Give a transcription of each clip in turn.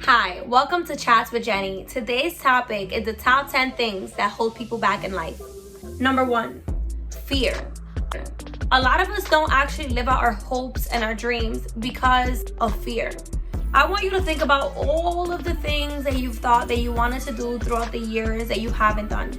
Hi, welcome to Chats with Jenny. Today's topic is the top 10 things that hold people back in life. Number 1, fear. A lot of us don't actually live out our hopes and our dreams because of fear. I want you to think about all of the things that you've thought that you wanted to do throughout the years that you haven't done.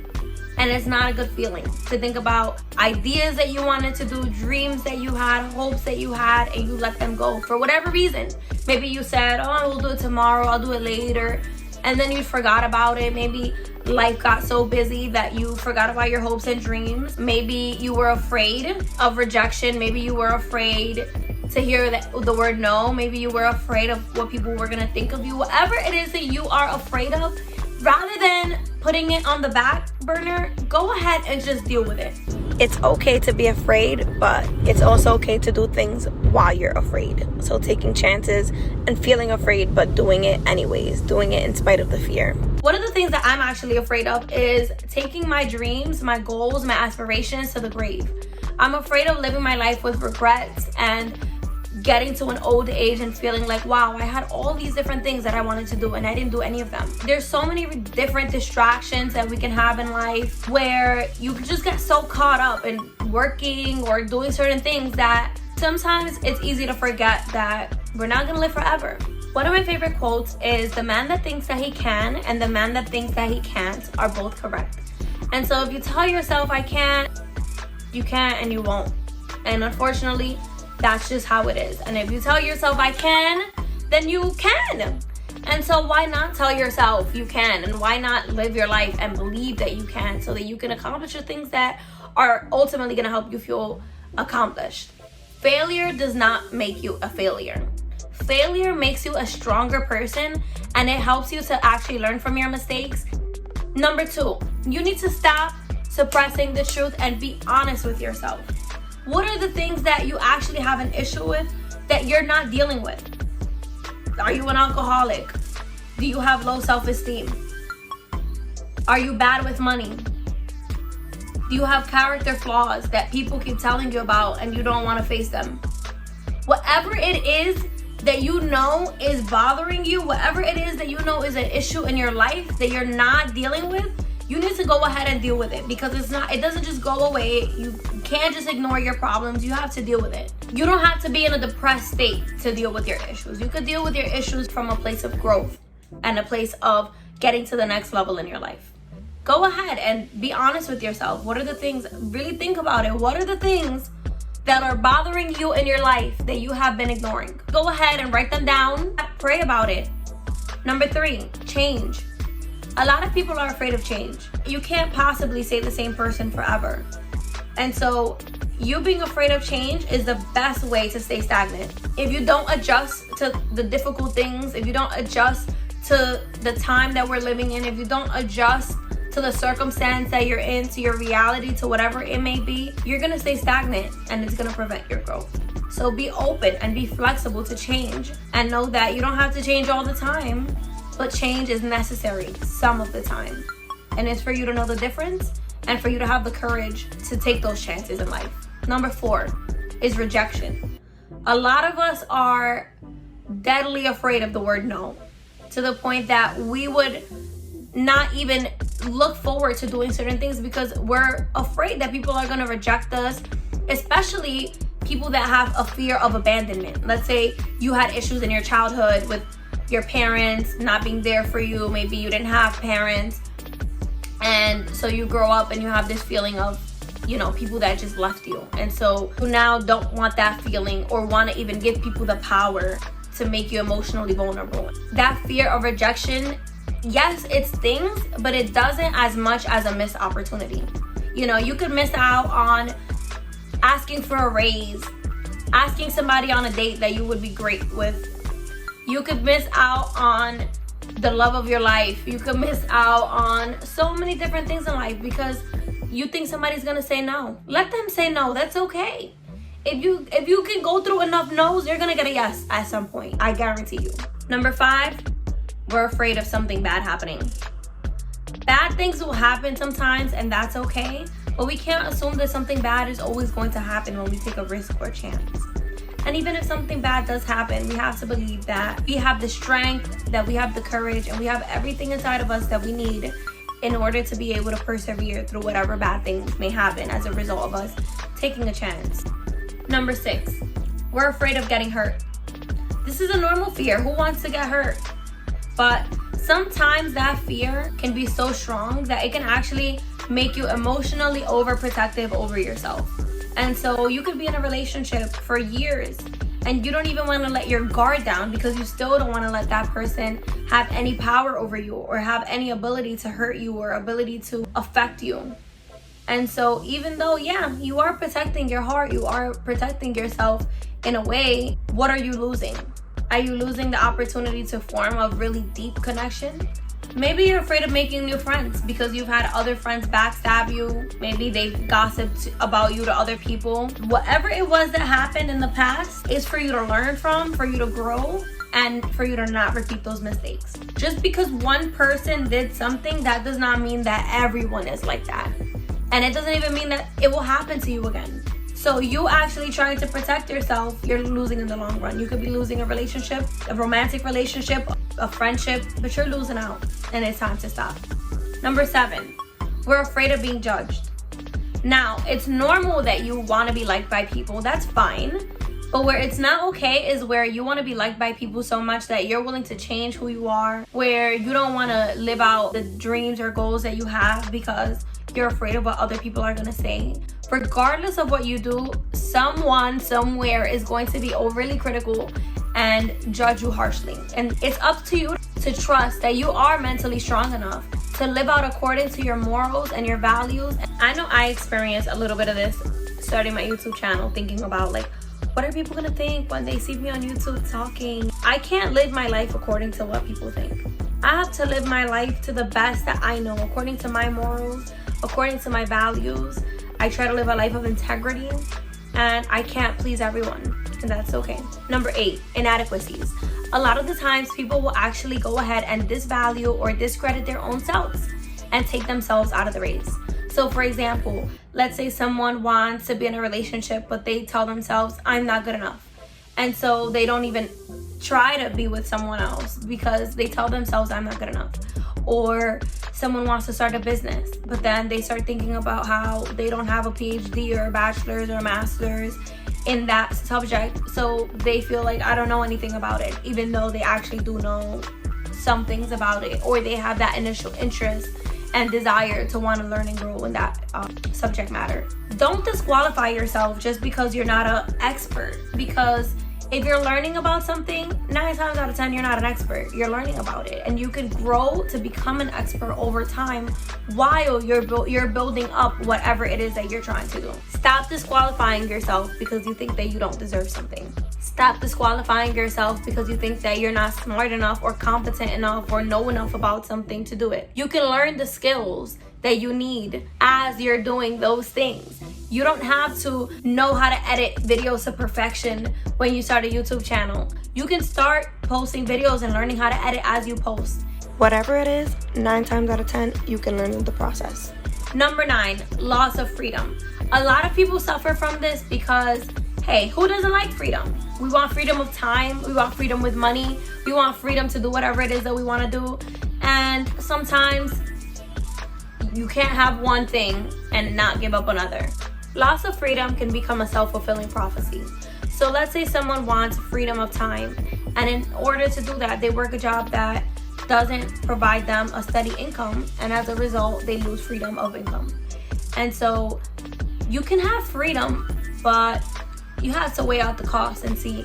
And it's not a good feeling to think about ideas that you wanted to do, dreams that you had, hopes that you had, and you let them go for whatever reason. Maybe you said, oh, we'll do it tomorrow, I'll do it later. And then you forgot about it. Maybe life got so busy that you forgot about your hopes and dreams. Maybe you were afraid of rejection. Maybe you were afraid to hear the word no. Maybe you were afraid of what people were gonna think of you. Whatever it is that you are afraid of, rather than putting it on the back burner, go ahead and just deal with it. It's okay to be afraid, but it's also okay to do things while you're afraid. So taking chances and feeling afraid, but doing it anyways, doing it in spite of the fear. One of the things that I'm actually afraid of is taking my dreams, my goals, my aspirations to the grave. I'm afraid of living my life with regrets and getting to an old age and feeling like, wow, I had all these different things that I wanted to do and I didn't do any of them. There's so many different distractions that we can have in life where you can just get so caught up in working or doing certain things that sometimes it's easy to forget that we're not gonna live forever. One of my favorite quotes is, the man that thinks that he can and the man that thinks that he can't are both correct. And so if you tell yourself I can't, you can't and you won't. And unfortunately, that's just how it is. And if you tell yourself I can, then you can. And so why not tell yourself you can? And why not live your life and believe that you can, so that you can accomplish the things that are ultimately gonna help you feel accomplished. Failure does not make you a failure. Failure makes you a stronger person, and it helps you to actually learn from your mistakes. Number 2, you need to stop suppressing the truth and be honest with yourself. What are the things that you actually have an issue with that you're not dealing with? Are you an alcoholic? Do you have low self-esteem? Are you bad with money? Do you have character flaws that people keep telling you about and you don't want to face them? Whatever it is that you know is bothering you, whatever it is that you know is an issue in your life that you're not dealing with, you need to go ahead and deal with it, because it doesn't just go away. You can't just ignore your problems. You have to deal with it. You don't have to be in a depressed state to deal with your issues. You could deal with your issues from a place of growth and a place of getting to the next level in your life. Go ahead and be honest with yourself. What are the things? Really think about it. What are the things that are bothering you in your life that you have been ignoring? Go ahead and write them down. Pray about it. Number 3, change. A lot of people are afraid of change. You can't possibly stay the same person forever. And so you being afraid of change is the best way to stay stagnant. If you don't adjust to the difficult things, if you don't adjust to the time that we're living in, if you don't adjust to the circumstance that you're in, to your reality, to whatever it may be, you're gonna stay stagnant and it's gonna prevent your growth. So be open and be flexible to change, and know that you don't have to change all the time, but change is necessary some of the time. And it's for you to know the difference and for you to have the courage to take those chances in life. Number 4 is rejection. A lot of us are deadly afraid of the word no, to the point that we would not even look forward to doing certain things because we're afraid that people are gonna reject us, especially people that have a fear of abandonment. Let's say you had issues in your childhood with your parents not being there for you. Maybe you didn't have parents, and so you grow up and you have this feeling of, people that just left you, and so you now don't want that feeling or want to even give people the power to make you emotionally vulnerable. That fear of rejection, yes, it stings, but it doesn't as much as a missed opportunity. You could miss out on asking for a raise, asking somebody on a date that you would be great with. You could miss out on the love of your life. You could miss out on so many different things in life because you think somebody's gonna say no. Let them say no. That's okay. If you can go through enough no's, you're gonna get a yes at some point. I guarantee you. Number 5, we're afraid of something bad happening. Bad things will happen sometimes, and that's okay. But we can't assume that something bad is always going to happen when we take a risk or a chance. And even if something bad does happen, we have to believe that we have the strength, that we have the courage, and we have everything inside of us that we need in order to be able to persevere through whatever bad things may happen as a result of us taking a chance. Number 6, we're afraid of getting hurt. This is a normal fear. Who wants to get hurt? But sometimes that fear can be so strong that it can actually make you emotionally overprotective over yourself. And so you could be in a relationship for years and you don't even want to let your guard down because you still don't want to let that person have any power over you or have any ability to hurt you or ability to affect you. And so even though, yeah, you are protecting your heart, you are protecting yourself in a way, what are you losing? Are you losing the opportunity to form a really deep connection? Maybe you're afraid of making new friends because you've had other friends backstab you. Maybe they've gossiped about you to other people. Whatever it was that happened in the past is for you to learn from, for you to grow, and for you to not repeat those mistakes. Just because one person did something, that does not mean that everyone is like that. And it doesn't even mean that it will happen to you again. So you actually trying to protect yourself, you're losing in the long run. You could be losing a relationship, a romantic relationship, a friendship, but you're losing out and it's time to stop. Number 7, we're afraid of being judged. Now, it's normal that you want to be liked by people. That's fine. But where it's not okay is where you want to be liked by people so much that you're willing to change who you are, where you don't want to live out the dreams or goals that you have because you're afraid of what other people are going to say. Regardless of what you do, someone somewhere is going to be overly critical and judge you harshly. And it's up to you to trust that you are mentally strong enough to live out according to your morals and your values. I know I experienced a little bit of this starting my YouTube channel, thinking about like, what are people gonna think when they see me on YouTube talking? I can't live my life according to what people think. I have to live my life to the best that I know, according to my morals, according to my values. I try to live a life of integrity, and I can't please everyone, and that's okay. Number 8, inadequacies. A lot of the times people will actually go ahead and disvalue or discredit their own selves and take themselves out of the race. So for example, let's say someone wants to be in a relationship, but they tell themselves, I'm not good enough. And so they don't even try to be with someone else because they tell themselves, I'm not good enough. Or someone wants to start a business, but then they start thinking about how they don't have a PhD or a bachelor's or a master's in that subject. So they feel like, I don't know anything about it, even though they actually do know some things about it, or they have that initial interest and desire to want to learn and grow in that subject matter. Don't disqualify yourself just because you're not an expert, because if you're learning about something, 9 times out of 10, you're not an expert. You're learning about it, and you can grow to become an expert over time while you're building up whatever it is that you're trying to do. Stop disqualifying yourself because you think that you don't deserve something. Stop disqualifying yourself because you think that you're not smart enough or competent enough or know enough about something to do it. You can learn the skills that you need as you're doing those things. You don't have to know how to edit videos to perfection when you start a YouTube channel. You can start posting videos and learning how to edit as you post. Whatever it is, 9 times out of 10, you can learn in the process. Number 9, loss of freedom. A lot of people suffer from this because, hey, who doesn't like freedom? We want freedom of time, we want freedom with money, we want freedom to do whatever it is that we want to do. And sometimes you can't have one thing and not give up another. Loss of freedom can become a self-fulfilling prophecy. So let's say someone wants freedom of time, and in order to do that, they work a job that doesn't provide them a steady income, and as a result, they lose freedom of income. And so you can have freedom, but you have to weigh out the cost and see,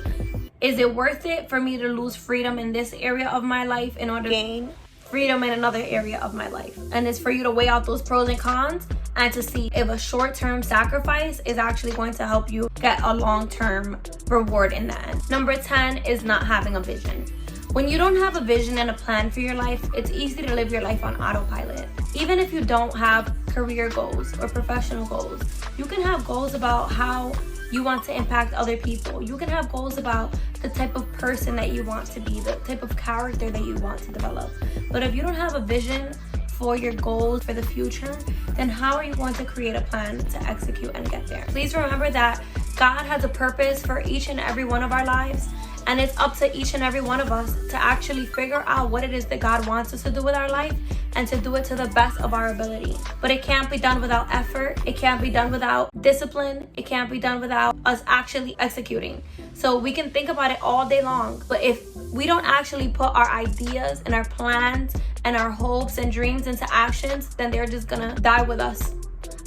is it worth it for me to lose freedom in this area of my life in order to gain freedom in another area of my life? And it's for you to weigh out those pros and cons and to see if a short-term sacrifice is actually going to help you get a long-term reward in the end. Number 10 is not having a vision. When you don't have a vision and a plan for your life, it's easy to live your life on autopilot. Even if you don't have career goals or professional goals, you can have goals about how you want to impact other people. You can have goals about the type of person that you want to be, the type of character that you want to develop. But if you don't have a vision for your goals for the future, then how are you going to create a plan to execute and get there? Please remember that God has a purpose for each and every one of our lives, and it's up to each and every one of us to actually figure out what it is that God wants us to do with our life and to do it to the best of our ability. But it can't be done without effort. It can't be done without discipline. It can't be done without us actually executing. So we can think about it all day long, but if we don't actually put our ideas and our plans and our hopes and dreams into actions, then they're just gonna die with us.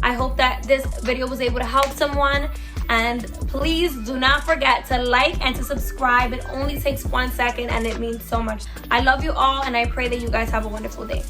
I hope that this video was able to help someone, and please do not forget to like and to subscribe. It only takes 1 second and it means so much. I love you all, and I pray that you guys have a wonderful day.